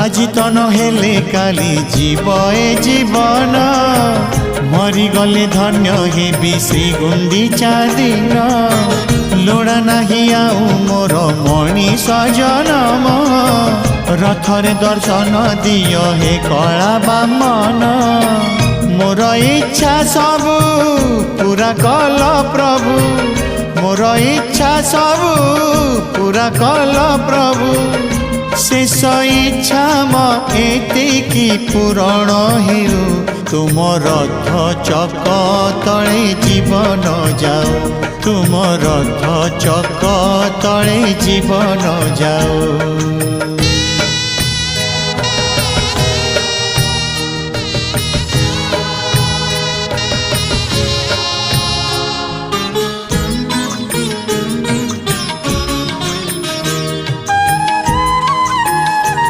আজি তো নহলে কালি জীব এ জীবন মরিগলে ধন্য হেবি শ্রী গুন্ডিচা দিন লোড়া নাহি আউ মোর মণিষ জনম রথরে দর্শন দিও হে কলা বামন মোর ইচ্ছা সবু পুরা কল প্রভু মোর ইচ্ছা সবু পুরা কল প্রভু शेष इच्छा एतिकी पूरण हेउ तुम रथ चक तले जीवन जाओ तुम रथ चक तले जीवन जाओ।